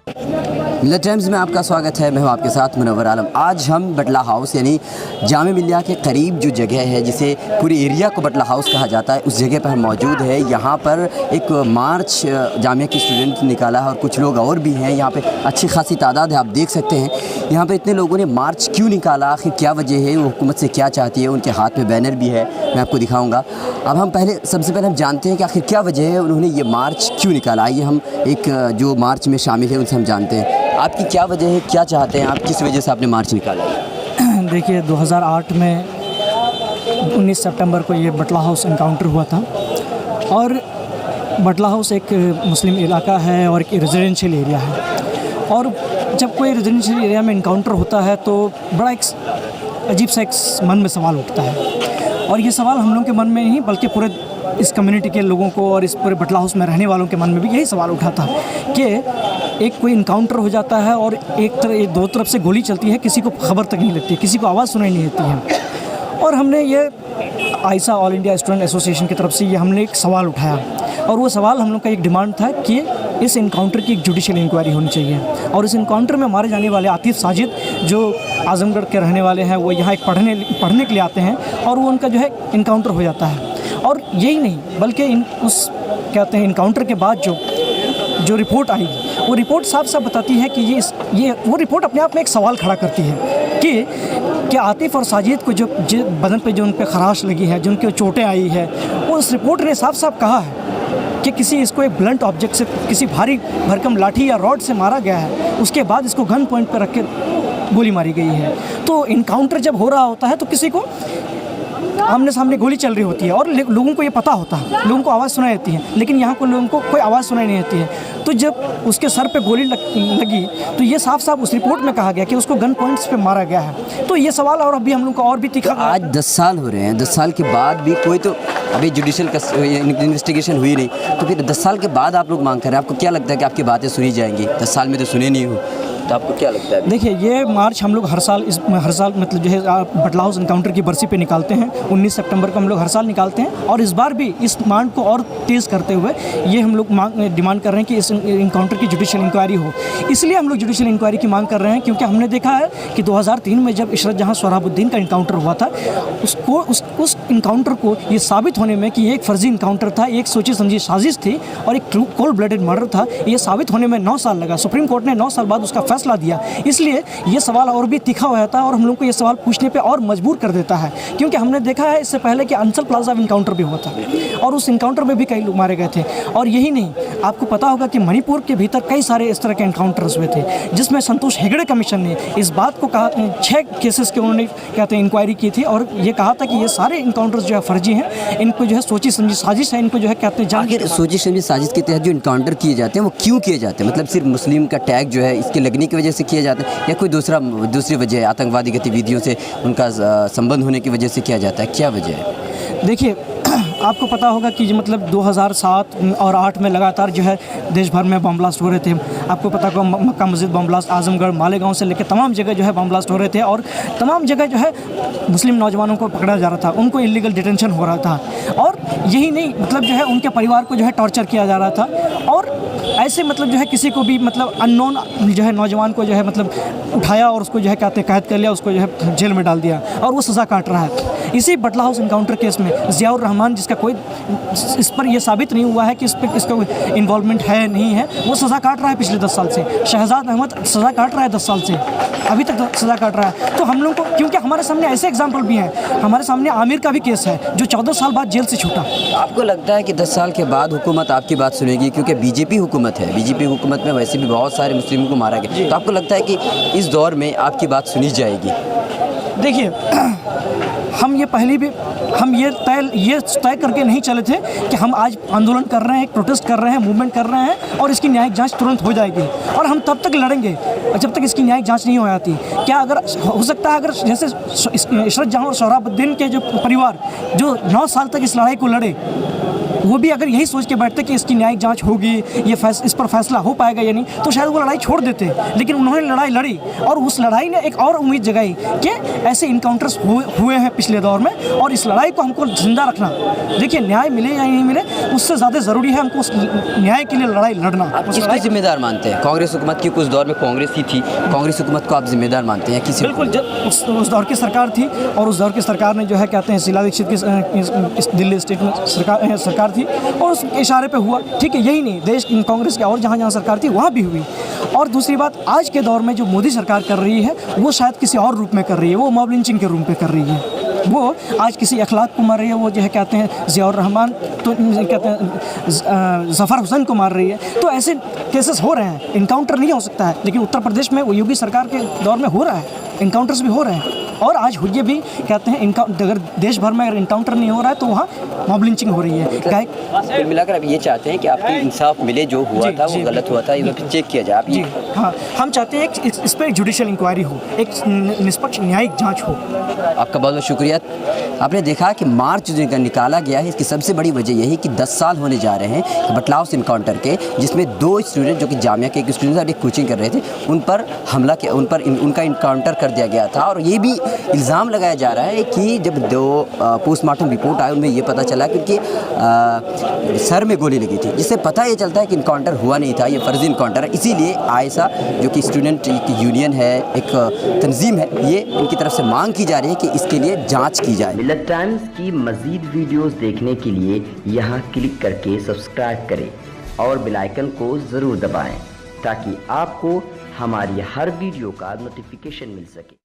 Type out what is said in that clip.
मिल्लत times में आपका स्वागत है। मैं हूं आपके साथ मुनव्वर आलम। आज हम बटला हाउस यानी जामे मिल्लिया के करीब जो जगह है, जिसे पूरे एरिया को बटला हाउस कहा जाता है, उस जगह पर हम मौजूद है। यहाँ पर एक मार्च जामिया के स्टूडेंट निकाला है और कुछ लोग और भी हैं। यहाँ पे अच्छी खासी तादाद है, आप देख सकते हैं। यहाँ पे इतने लोगों ने मार्च क्यों निकाला, आखिर क्या वजह है, वो हुकूमत से क्या चाहती है। उनके हाथ में बैनर भी है, मैं आपको दिखाऊँगा। अब हम सबसे पहले हम जानते हैं कि आखिर क्या वजह है, उन्होंने ये मार्च क्यों निकाला। आइए हम एक जो मार्च में शामिल है उनसे हम जानते हैं। आपकी क्या वजह है, क्या चाहते हैं आप, किस वजह से आपने मार्च निकाला? देखिए 2008 में 19 सितंबर को ये बटला हाउस इनकाउंटर हुआ था। और बटला हाउस एक मुस्लिम इलाका है और एक रेजिडेंशियल एरिया है। और जब कोई रेजिडेंशियल एरिया में इनकाउंटर होता है तो बड़ा एक अजीब सा एक मन में सवाल उठता है। और ये सवाल हम लोगों के मन में नहीं बल्कि पूरे इस कम्युनिटी के लोगों को और इस पूरे बटला हाउस में रहने वालों के मन में भी यही सवाल उठा था कि एक कोई इनकाउंटर हो जाता है और दो तरफ से गोली चलती है, किसी को खबर तक नहीं लगती, किसी को आवाज़ सुनाई नहीं देती है। और हमने ये आइसा ऑल इंडिया स्टूडेंट एसोसिएशन की तरफ से ये हमने एक सवाल उठाया। और वो सवाल हम लोग का एक डिमांड था कि इस इनकाउंटर की एक जुडिशियल इंक्वायरी होनी चाहिए। और इस इनकाउंटर में मारे जाने वाले आतिफ साजिद जो आजमगढ़ के रहने वाले हैं, वो यहाँ एक पढ़ने के लिए आते हैं और वो उनका जो है इनकाउंटर हो जाता है। और यही नहीं बल्कि कहते हैं इनकाउंटर के बाद जो रिपोर्ट आई, वो रिपोर्ट साफ साफ बताती है कि वो रिपोर्ट अपने आप में एक सवाल खड़ा करती है कि आतिफ और साजिद को जो बदन पे जो उन पे खराश लगी है, जो उनके चोटें आई है, उस रिपोर्ट ने साफ साफ कहा है कि इसको एक ब्लंट ऑब्जेक्ट से, किसी भारी भरकम लाठी या रॉड से मारा गया है। उसके बाद इसको गन पॉइंट पर रख के गोली मारी गई है। तो इनकाउंटर जब हो रहा होता है तो किसी को आमने सामने गोली चल रही होती है और लोगों को ये पता होता है, लोगों को आवाज़ सुनाई देती है। लेकिन यहाँ को लोगों को कोई आवाज़ सुनाई नहीं देती है। तो जब उसके सर पे गोली लगी तो ये साफ साफ उस रिपोर्ट में कहा गया कि उसको गन पॉइंट्स पे मारा गया है। तो ये सवाल और अभी हम लोग को और भी तीखा। आज 10 साल हो रहे हैं, 10 साल के बाद भी कोई तो अभी जुडिशियल इन्वेस्टिगेशन हुई नहीं, तो फिर 10 साल के बाद आप लोग मांग कर रहे हैं। आपको क्या लगता है कि आपकी बातें सुनी जाएंगी? 10 साल में तो सुने नहीं हो, तो आपको क्या लगता है? देखिए ये मार्च हम लोग हर साल मतलब जो है बटला हाउस इनकाउंटर की बरसी पे निकालते हैं। 19 सितंबर को हम लोग हर साल निकालते हैं। और इस बार भी इस मांग को और तेज़ करते हुए ये हम लोग डिमांड कर रहे हैं कि इस इनकाउंटर की जुडिशियल इंक्वायरी हो। इसलिए हम लोग जुडिशियल इंक्वायरी की मांग कर रहे हैं क्योंकि हमने देखा है कि 2003 में जब इशरत जहां सोहराबुद्दीन का इनकाउंटर हुआ था, उस इनकाउंटर को ये साबित होने में कि ये एक फर्जी इनकाउंटर था, एक सोची समझी साजिश थी और एक कोल्ड ब्लडेड मर्डर था, ये साबित होने में 9 साल लगा। सुप्रीम कोर्ट ने 9 साल बाद उसका फैसला दिया। इसलिए ये सवाल और भी तीखा हो जाता है और हम लोग को ये सवाल पूछने पे और मजबूर कर देता है। क्योंकि हमने देखा है इससे पहले कि अंचल प्लाजा इनकाउंटर भी हुआ था और उस इनकाउंटर में भी कई लोग मारे गए थे। और यही नहीं, आपको पता होगा कि मणिपुर के भीतर कई सारे इस तरह के इनकाउंटर्स हुए थे, जिसमें संतोष हेगड़े कमीशन ने इस बात को कहा, 6 केसेस के उन्होंने कहते हैं इंक्वायरी की थी और ये कहा था कि ये सारे इनकाउंटर्स जो है फर्जी हैं, इनको जो है सोची समझी साजिश है, इनको जो है कहते हैं आखिर सोची समझी साजिश के तहत जो इनकाउंटर किए जाते हैं वो क्यों किए जाते हैं? मतलब सिर्फ मुस्लिम का टैग जो है इसके लगने की वजह से किए जाते हैं या कोई दूसरी वजह है? आतंकवादी गतिविधियों से उनका संबंध होने की वजह से किया जाता है, क्या वजह है? देखिए आपको पता होगा कि मतलब 2007 और 8 में लगातार जो है देश भर में बम ब्लास्ट हो रहे थे। आपको पता होगा मक्का मस्जिद बम ब्लास्ट, आजमगढ़, मालेगांव से लेकर तमाम जगह जो है बम ब्लास्ट हो रहे थे और तमाम जगह जो है मुस्लिम नौजवानों को पकड़ा जा रहा था, उनको इलीगल डिटेंशन हो रहा था। और यही नहीं, मतलब जो है उनके परिवार को जो है टॉर्चर किया जा रहा था। और ऐसे मतलब जो है किसी को भी मतलब अननोन जो है नौजवान को जो है मतलब उठाया और उसको जो है कहते कैद कर लिया, उसको जो है जेल में डाल दिया और वो सज़ा काट रहा है। इसी बटला हाउस इनकाउंटर केस में ज़ियाउर रहमान, जिसका कोई इस पर यह साबित नहीं हुआ है कि इसका इन्वॉल्वमेंट है नहीं है, वो सज़ा काट रहा है पिछले 10 साल से। शहजाद अहमद सज़ा काट रहा है 10 साल से, अभी तक सज़ा काट रहा है। तो हम लोग को, क्योंकि हमारे सामने ऐसे एग्जाम्पल भी हैं, हमारे सामने आमिर का भी केस है जो 14 साल बाद जेल से छूटा। आपको लगता है कि 10 साल के बाद हुकूमत आपकी बात सुनेगी? क्योंकि बीजेपी हुकूमत है, बीजेपी हुकूमत में वैसे भी बहुत सारे मुस्लिमों को मारा गया, तो आपको लगता है कि इस दौर में आपकी बात सुनी जाएगी? देखिए हम ये तय करके नहीं चले थे कि हम आज आंदोलन कर रहे हैं, प्रोटेस्ट कर रहे हैं, मूवमेंट कर रहे हैं और इसकी न्यायिक जांच तुरंत हो जाएगी। और हम तब तक लड़ेंगे जब तक इसकी न्यायिक जांच नहीं हो जाती। क्या अगर हो सकता है, अगर जैसे इशरत जहां और सोहराबुद्दीन के जो परिवार जो 9 साल तक इस लड़ाई को लड़े, वो भी अगर यही सोच के बैठते कि इसकी न्यायिक जांच होगी, ये इस पर फैसला हो पाएगा या नहीं, तो शायद वो लड़ाई छोड़ देते। लेकिन उन्होंने लड़ाई लड़ी और उस लड़ाई ने एक और उम्मीद जगाई कि ऐसे इनकाउंटर्स हुए हैं पिछले दौर में और इस लड़ाई को हमको जिंदा रखना। देखिए, न्याय मिले या नहीं मिले, उससे ज़्यादा ज़रूरी है हमको उस न्याय के लिए लड़ाई लड़ना। आप किसको जिम्मेदार मानते हैं? कांग्रेस हुकूमत की, कुछ दौर में कांग्रेस ही थी, कांग्रेस हुकूमत को आप जिम्मेदार मानते हैं किसी? बिल्कुल, उस दौर की सरकार थी और उस दौर की सरकार ने जो है कहते हैं शीला दीक्षित की दिल्ली स्टेट में सरकार थी और उस इशारे पे हुआ। ठीक है, यही नहीं, देश कांग्रेस की और जहाँ सरकार थी वहाँ भी हुई। और दूसरी बात, आज के दौर में जो मोदी सरकार कर रही है वो शायद किसी और रूप में कर रही है, वो मॉब लिंचिंग के रूप में कर रही है। वो आज किसी अखलाक को मार रही है, वो जो है कहते हैं ज़ियाउर रहमान, तो कहते हैं ज़फ़र हुसैन को मार रही है। तो ऐसे केसेस हो रहे हैं, इनकाउंटर नहीं हो सकता है, लेकिन उत्तर प्रदेश में वो योगी सरकार के दौर में हो रहा है, इनकाउंटर्स भी हो रहे हैं। और आज ये भी कहते हैं अगर देश भर में अगर इनकाउंटर नहीं हो रहा है तो वहाँ मॉब लिंचिंग हो रही है। कुल मिलाकर आप ये चाहते हैं कि आपको इंसाफ मिले, जो हुआ था वो गलत हुआ था, ये चेक किया जाए। जी हाँ, हम चाहते हैं कि इस पर जुडिशियल इंक्वायरी हो, एक निष्पक्ष न्यायिक जांच हो। आपका बहुत बहुत शुक्रिया। आपने देखा कि मार्च जो निकाला गया है, इसकी सबसे बड़ी वजह यही कि 10 साल होने जा रहे हैं बटला हाउस इनकाउंटर के, जिसमें 2 स्टूडेंट जो कि जामिया के एक स्टूडेंट और एक कोचिंग कर रहे थे, उन पर हमला किया, उनका इनकाउंटर कर दिया गया था। और ये भी इल्ज़ाम लगाया जा रहा है कि जब 2 पोस्टमार्टम रिपोर्ट आई, उनमें ये पता चला कि उनके सर में गोली लगी थी, जिससे पता ये चलता है कि इनकाउंटर हुआ नहीं था, ये फर्जी इनकाउंटर है। इसीलिए आयसा जो कि स्टूडेंट यूनियन है, एक तंजीम है, ये इनकी तरफ से मांग की जा रही है कि इसके लिए जांच की जाए। मिल्लत टाइम्स की मज़ीद वीडियोस देखने के लिए यहाँ क्लिक करके सब्सक्राइब करें और बेल आइकन को ज़रूर दबाएं ताकि आपको हमारी हर वीडियो का नोटिफिकेशन मिल सके।